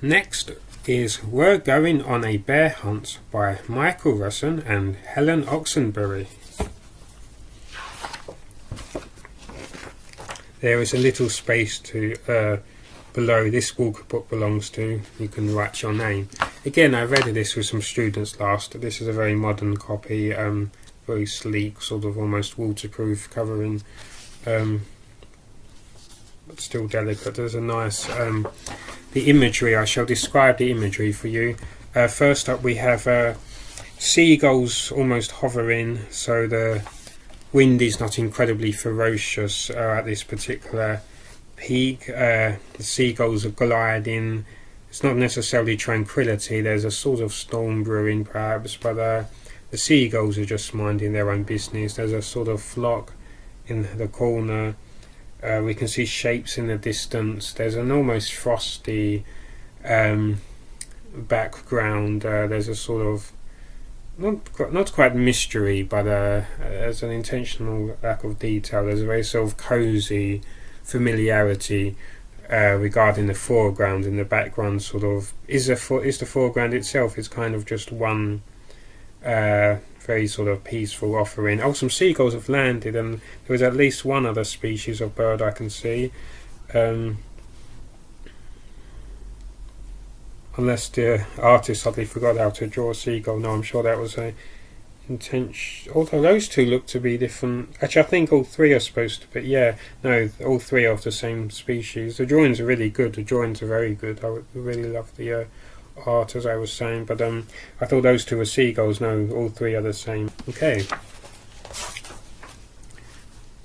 Next is We're Going on a Bear Hunt by Michael Russon and Helen Oxenbury. There is a little space to below this walk book belongs to. You can write your name. Again, I read this with some students last. This is a very modern copy, very sleek, sort of almost waterproof covering, but still delicate. There's a nice the imagery. I shall describe the imagery for you. First up we have seagulls almost hovering, so the wind is not incredibly ferocious at this particular peak. The seagulls are gliding. It's not necessarily tranquility. There's a sort of storm brewing perhaps, but the seagulls are just minding their own business. There's a sort of flock in the corner. We can see shapes in the distance. There's an almost frosty background. There's a sort of not quite mystery, but there's an intentional lack of detail. There's a very sort of cosy familiarity regarding the foreground, and the background sort of is the foreground itself is kind of just one very sort of peaceful offering. Oh, some seagulls have landed, and there is at least one other species of bird I can see, unless the artist suddenly forgot how to draw a seagull. No, I'm sure that was a intention, although those two look to be different. Actually, I think all three are supposed to be, yeah, no, all three are of the same species. The drawings are really good. The drawings are very good. I really love the art, as I was saying, but I thought those two were seagulls. No, all three are the same. Okay.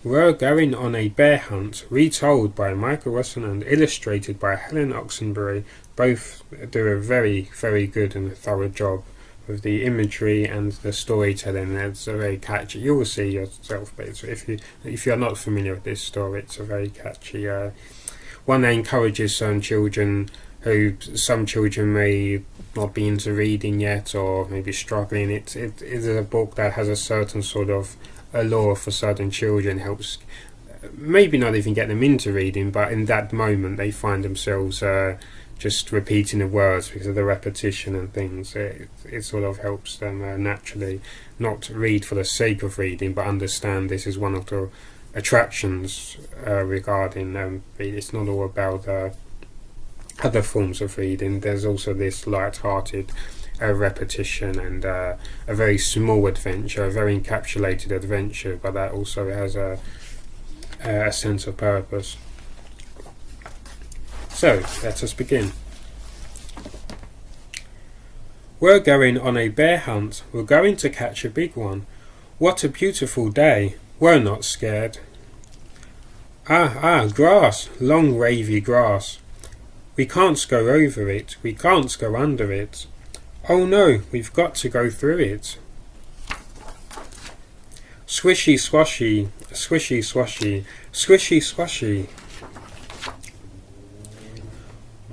We're Going on a Bear Hunt, retold by Michael Russon and illustrated by Helen Oxenbury. Both do a very, very good and thorough job with the imagery and the storytelling. It's a very catchy. You will see yourself, but if you're not familiar with this story, it's a very catchy one that encourages some children may not be into reading yet, or maybe struggling. It is a book that has a certain sort of allure for certain children, helps maybe not even get them into reading, but in that moment they find themselves just repeating the words because of the repetition and things. It sort of helps them naturally not read for the sake of reading, but understand this is one of the attractions regarding it's not all about other forms of reading. There's also this light-hearted repetition and a very small adventure, a very encapsulated adventure, but that also has a sense of purpose. So, let us begin. We're going on a bear hunt. We're going to catch a big one. What a beautiful day. We're not scared. Grass, long wavy grass. We can't go over it. We can't go under it. Oh no, we've got to go through it. Swishy swashy, swishy swashy, swishy swashy.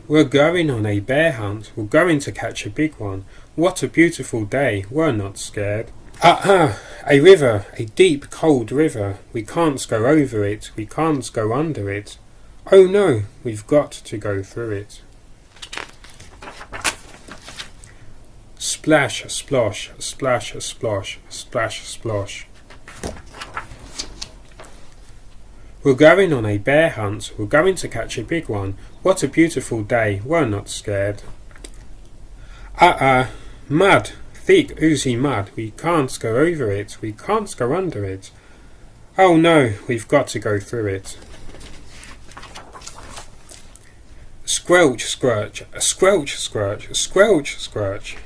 We're going on a bear hunt. We're going to catch a big one. What a beautiful day. We're not scared. A river, a deep cold river. We can't go over it. We can't go under it. Oh no, we've got to go through it. Splash, splosh, splash, splosh, splash, splosh. We're going on a bear hunt. We're going to catch a big one. What a beautiful day. We're not scared. Mud, thick, oozy mud. We can't go over it. We can't go under it. Oh no, we've got to go through it. Squelch, squelch, squelch, squelch, squelch, squelch.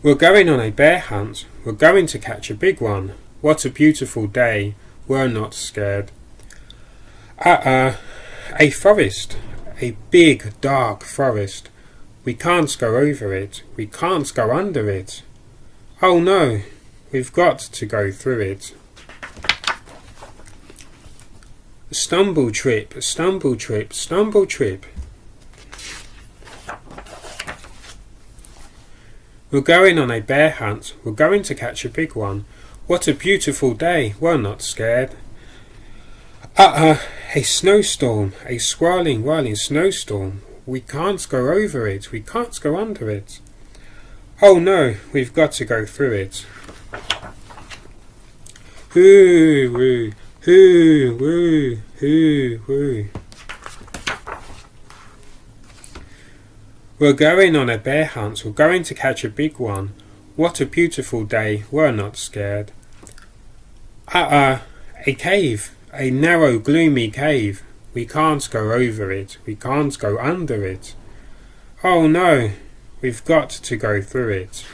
We're going on a bear hunt. We're going to catch a big one. What a beautiful day. We're not scared. A forest. A big, dark forest. We can't go over it. We can't go under it. Oh no, we've got to go through it. Stumble trip, stumble trip, stumble trip. We're going on a bear hunt. We're going to catch a big one. What a beautiful day. We're not scared. A snowstorm, a swirling, whirling snowstorm. We can't go over it, we can't go under it. Oh no, we've got to go through it. Hoo woo, hoo woo, hoo woo. We're going on a bear hunt, we're going to catch a big one. What a beautiful day, we're not scared. A cave, a narrow gloomy cave. We can't go over it, we can't go under it. Oh no, we've got to go through it.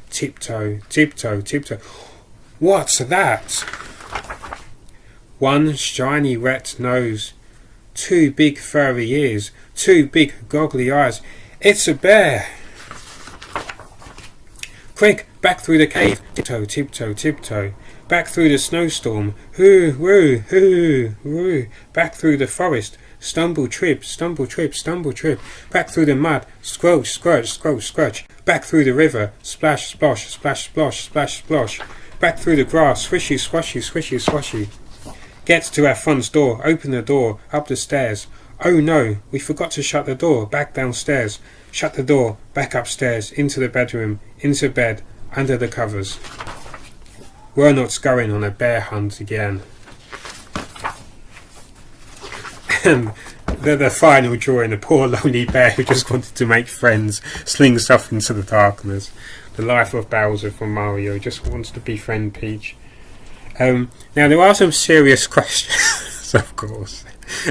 Tiptoe, tiptoe, tiptoe. What's that? One shiny red nose, two big furry ears, two big goggly eyes. It's a bear! Quick, back through the cave. Tiptoe, tiptoe, tiptoe. Back through the snowstorm. Hoo, woo, hoo, woo. Back through the forest. Stumble, trip, stumble, trip, stumble, trip. Back through the mud. Squelch, squelch, squelch, squelch. Back through the river. Splash, splosh, splash, splosh, splash, splosh. Back through the grass. Swishy, swashy, swishy, swashy. Get to our front door. Open the door. Up the stairs. Oh no, we forgot to shut the door. Back downstairs. Shut the door. Back upstairs. Into the bedroom. Into bed. Under the covers. We're not going on a bear hunt again. And the final drawing, a poor lonely bear who just wanted to make friends, slings off into the darkness. The life of Bowser from Mario, just wants to befriend Peach. Now there are some serious questions, of course,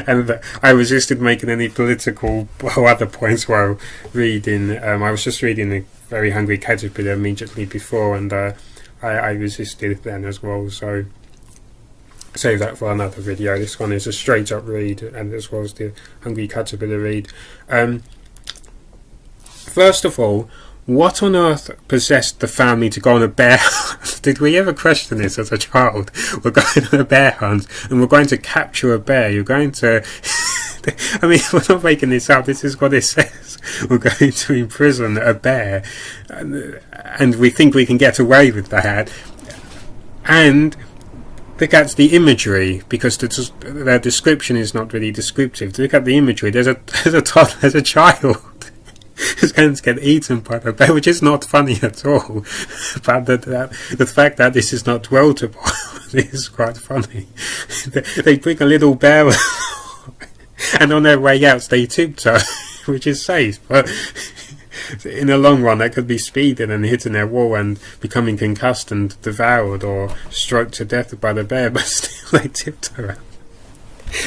and I resisted making any political or other points while reading. I was just reading The Very Hungry Caterpillar immediately before, and I resisted then as well, so save that for another video. This one is a straight up read, and this was The Hungry Caterpillar read. First of all, what on earth possessed the family to go on a bear hunt? Did we ever question this as a child? We're going on a bear hunt and we're going to capture a bear. You're going to I mean, we're not making this up, this is what it says. We're going to imprison a bear, and we think we can get away with that. And look at the imagery, because the description is not really descriptive. Look at the imagery. There's a child who's going to get eaten by the bear, which is not funny at all. But the fact that this is not well to is quite funny. They bring a little bear and on their way out they tiptoe, which is safe, but in the long run they could be speeding and hitting their wall and becoming concussed and devoured or stroked to death by the bear, but still they tiptoe out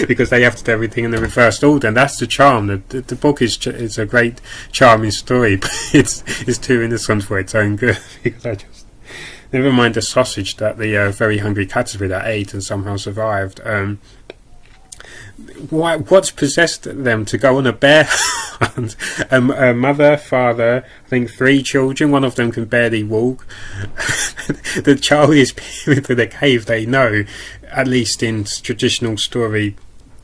because they have to do everything in the reversed order, and that's the charm. The book is a great charming story, but it's too innocent for its own good, because I just, never mind the sausage that the very hungry caterpillar ate and somehow survived. What's possessed them to go on a bear hunt? A mother, father, I think 3 children, one of them can barely walk. The child is peering through the cave. They know, at least in traditional story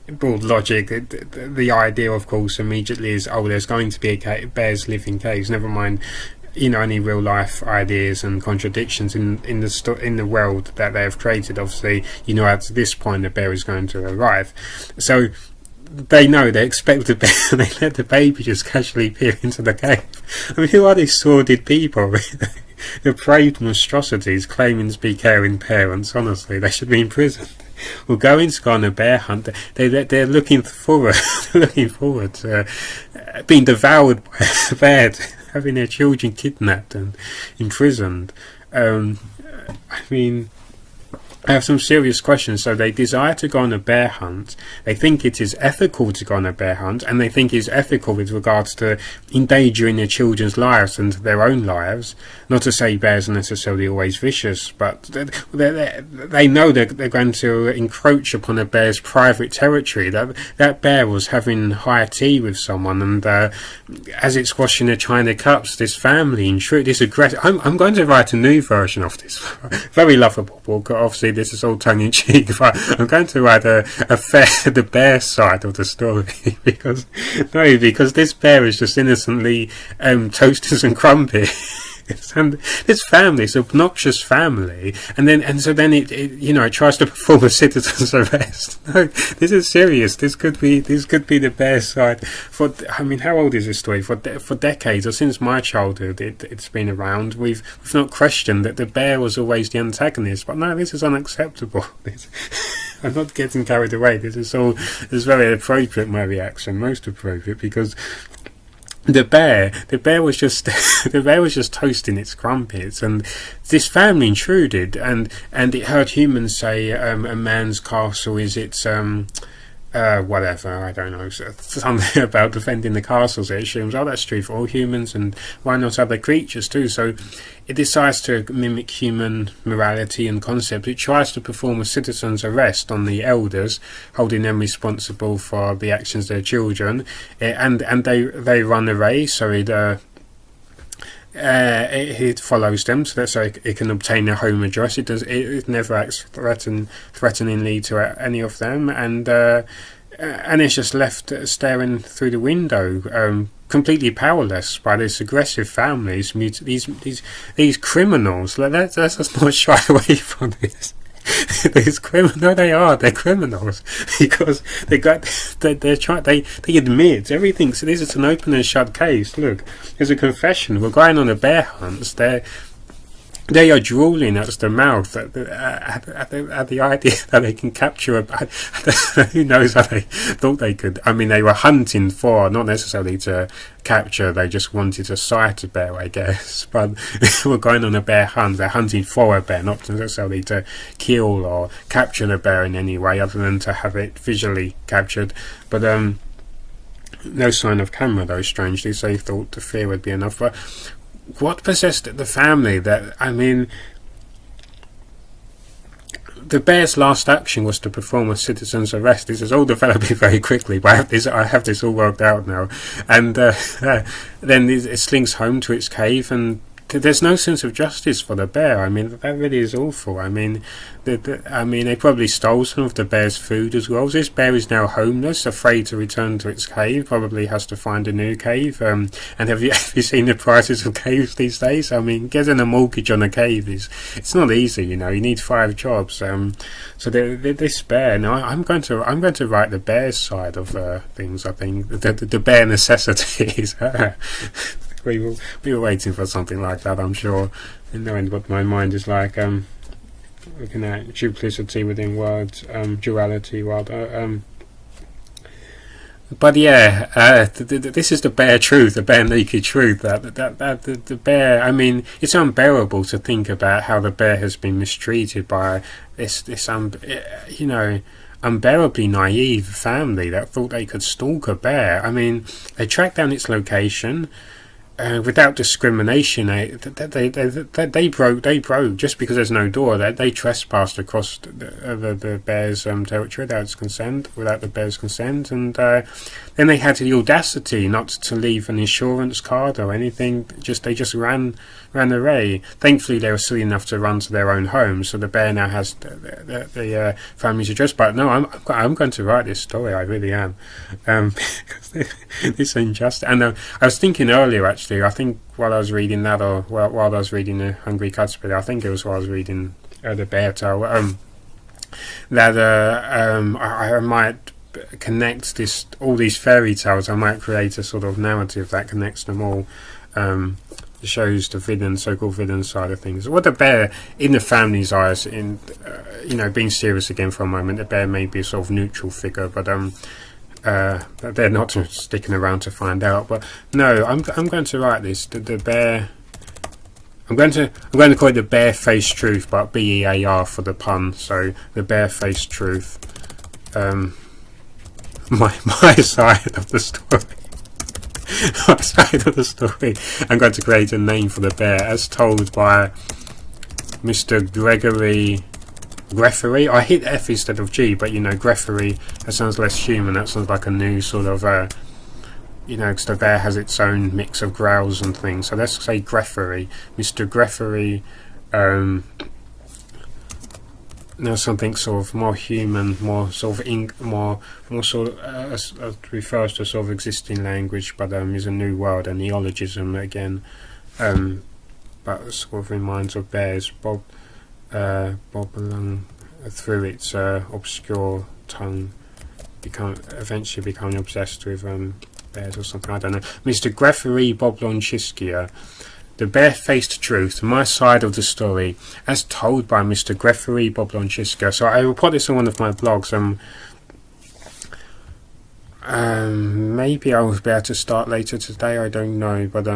broad logic, the idea of course immediately is, oh, there's going to be bears live in caves, never mind any real life ideas and contradictions in the world that they have created. Obviously, at this point the bear is going to arrive, so they know, they expect the bear and they let the baby just casually peer into the cave. I mean, who are these sordid people? Depraved monstrosities claiming to be caring parents. Honestly, they should be imprisoned. We're going to go on a bear hunt. They're looking forward to being devoured by a bear, having their children kidnapped and imprisoned. I mean, I have some serious questions. So they desire to go on a bear hunt. They think it is ethical to go on a bear hunt, and they think it's ethical with regards to endangering their children's lives and their own lives. Not to say bears are necessarily always vicious, but they know they're going to encroach upon a bear's private territory. That bear was having high tea with someone, and as it's washing the china cups, this family intrude. This aggressive. I'm going to write a new version of this very lovable book. Obviously, this is all tongue-in-cheek, but I'm going to write the bear side of the story because this bear is just innocently toasted and crumpy And this family, this obnoxious family, and so then it tries to perform a citizen's arrest. No, this is serious. This could be the bear's side. How old is this story? For decades, or since my childhood, it's been around. We've not questioned that the bear was always the antagonist. But no, this is unacceptable. I'm not getting carried away. This is very appropriate. My reaction, most appropriate, because the bear was just toasting its crumpets, and this family intruded, and it heard humans say a man's castle is its whatever, I don't know, something about defending the castles. It assumes, oh, that's true for all humans, and why not other creatures too? So it decides to mimic human morality and concepts. It tries to perform a citizen's arrest on the elders, holding them responsible for the actions of their children, and they run away. So it follows them, so that's so it can obtain a home address. It never acts threateningly to any of them, and it's just left staring through the window, completely powerless by this aggressive family, these criminals. Let's just not shy away from this. They're criminals because they admit everything. So this is an open and shut case. Look, there's a confession. We're going on a bear hunt. They are drooling at the mouth at the idea that they can capture a bear. Who knows how they thought they could. They were hunting for, not necessarily to capture, they just wanted to sight a bear, I guess. But we're going on a bear hunt. They're hunting for a bear, not necessarily to kill or capture the bear in any way other than to have it visually captured. But no sign of camera, though, strangely, so they thought the fear would be enough. But what possessed the family? The bear's last action was to perform a citizen's arrest. This is all developing very quickly, but I have this all worked out now. And then it slinks home to its cave, and there's no sense of justice for the bear. That really is awful. They probably stole some of the bear's food as well. This bear is now homeless, afraid to return to its cave. Probably has to find a new cave. And have you seen the prices of caves these days? Getting a mortgage on a cave it's not easy. You need 5 jobs. So this bear. Now I'm going to write the bear's side of things. I think the bare necessities. We were waiting for something like that, I'm sure, and knowing what my mind is like, looking at duplicity within words, duality, rather. But yeah, this is the bare truth, the bare naked truth. That the bear. It's unbearable to think about how the bear has been mistreated by this unbearably naive family that thought they could stalk a bear. They tracked down its location. Without discrimination, they broke just because there's no door. They trespassed across the bear's territory without the bear's consent, and then they had the audacity not to leave an insurance card or anything. They just ran away. Thankfully, they were silly enough to run to their own home, so the bear now has the family's address. But no, I'm going to write this story. I really am, because this injustice. And I was thinking earlier, actually. I think while I was reading that, or while I was reading The Hungry Caterpillar, I think it was while I was reading The Bear Tale, that I might connect all these fairy tales. I might create a sort of narrative that connects them all. Shows the so-called villain side of things. What the bear, in the family's eyes, being serious again for a moment, the bear may be a sort of neutral figure, but they're not sticking around to find out. But no, I'm going to write this. The bear. I'm going to call it the Barefaced Truth, but BEAR for the pun. So the Barefaced Truth. My side of the story. My side of the story. I'm going to create a name for the bear as told by Mr. Gregory Greffery. I hit F instead of G, but Greffery, that sounds less human. That sounds like a new sort of because the bear has its own mix of growls and things. So let's say Greffery, Mr. Greffery. Now something sort of more human, more sort of more sort of refers to sort of existing language, but is a new word, a neologism again. but sort of reminds of bears bob along through its obscure tongue, eventually becoming obsessed with bears or something, I don't know. Mr. Grefari Boblonczyskia, The Barefaced Truth, My Side of the Story, as told by Mr. Grefari Boblonczyskia. So I will put this on one of my blogs. Maybe I'll be able to start later today, I don't know, but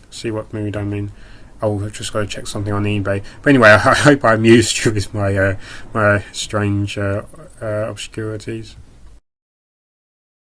see what mood I'm in. I've just got to check something on eBay. But anyway, I hope I amused you with my strange obscurities.